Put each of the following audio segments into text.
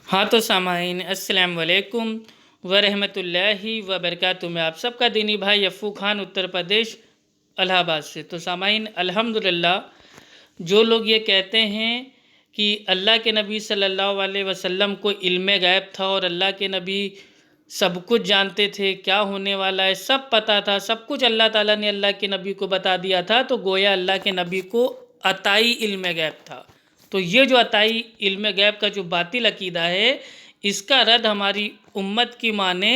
हाँ तो सामाइन अस्सलाम वालेकुम व रहमतुल्लाहि वबरकातुहू। मैं आप सबका दीनी भाई अफ़ू खान उत्तर प्रदेश इलाहाबाद से। तो सामाइन अल्हम्दुलिल्लाह, जो लोग ये कहते हैं कि अल्लाह के नबी सल्लल्लाहु अलैहि वसल्लम को इल्म गैब था और अल्लाह के नबी सब कुछ जानते थे, क्या होने वाला है सब पता था, सब कुछ अल्लाह ताला ने अल्लाह के नबी को बता दिया था, तो गोया अल्लाह के नबी को अताई इल्म गैब था। तो ये जो अताई इल्म गैब का जो बातिल अकीदा है, इसका रद्द हमारी उम्मत की माँ ने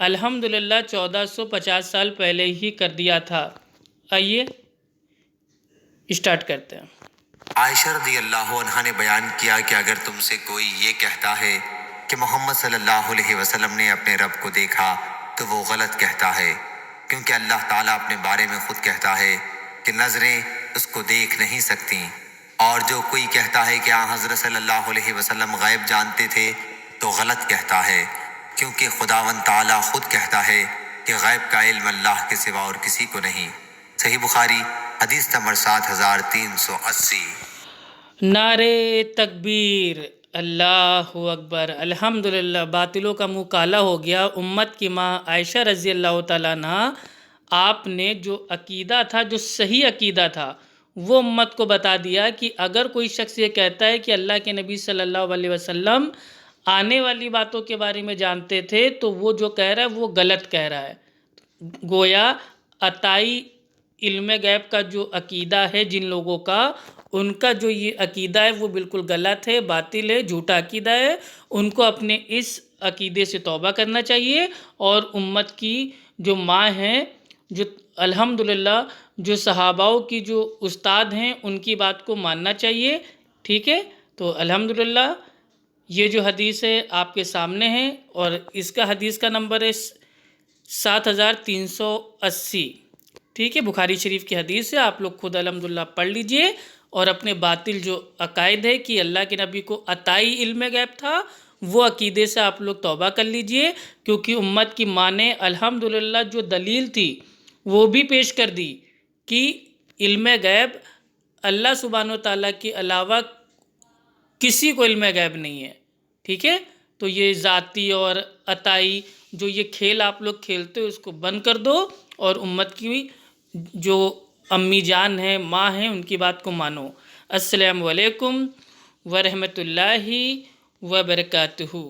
अल्हम्दुलिल्लाह 1450 साल पहले ही कर दिया था। आइए स्टार्ट करते हैं। आयशा रज़ी अल्लाह अन्हा ने बयान किया कि अगर तुमसे कोई ये कहता है कि मोहम्मद सल्लल्लाहु अलैहि वसल्लम ने अपने रब को देखा तो वो गलत कहता है, क्योंकि अल्लाह ताला अपने बारे में खुद कहता है कि नज़रें उसको देख नहीं सकती। और जो कोई कहता है कि हज़रत सल्लल्लाहु अलैहि वसल्लम गैब जानते थे तो गलत कहता है, क्योंकि खुदावंद ताला खुद कहता है कि गैब का इल्म अल्लाह के सिवा और किसी को नहीं। सही बुखारी हदीस नंबर 7380। नारे तकबीर, अल्लाहु अकबर, अल्हम्दुलिल्लाह। बातिलों का मुँह काला हो गया। उम्मत की माँ आयशा रज़ी अल्लाह तआला अन्हा, आपने जो अकीदा था, जो सही अकीदा था, वो उम्मत को बता दिया कि अगर कोई शख्स ये कहता है कि अल्लाह के नबी सल्लल्लाहु अलैहि वसल्लम आने वाली बातों के बारे में जानते थे, तो वो जो कह रहा है वो गलत कह रहा है। गोया अताई इल्म गैब का जो अकीदा है जिन लोगों का, उनका जो ये अकीदा है वो बिल्कुल गलत है, बातिल है, झूठा अकीदा है। उनको अपने इस अकीदे से तौबा करना चाहिए और उम्मत की जो माँ हैं, जो अल्हम्दुलिल्लाह जो सहाबाओं की जो उस्ताद हैं, उनकी बात को मानना चाहिए। ठीक है, तो अल्हम्दुलिल्लाह ये जो हदीस है आपके सामने है और इसका हदीस का नंबर है 7380। ठीक है, बुखारी शरीफ की हदीस है, आप लोग खुद अल्हम्दुलिल्लाह पढ़ लीजिए और अपने बातिल जो अकायद है कि अल्लाह के नबी को अताई इल्म गैब था, वो अकीदे से आप लोग तौबा कर लीजिए। क्योंकि उम्मत की माँ ने अल्हम्दुलिल्लाह जो दलील थी वो भी पेश कर दी कि इल्म गैब अल्लाह सुब्हानो ताला के अलावा किसी को इल्म गैब नहीं है। ठीक है, तो ये ज़ाती और अताई जो ये खेल आप लोग खेलते हो, उसको बंद कर दो और उम्मत की जो अम्मी जान है, माँ हैं, उनकी बात को मानो। अस्सलामु अलैकुम व रहमतुल्लाहि व बरकातुहू।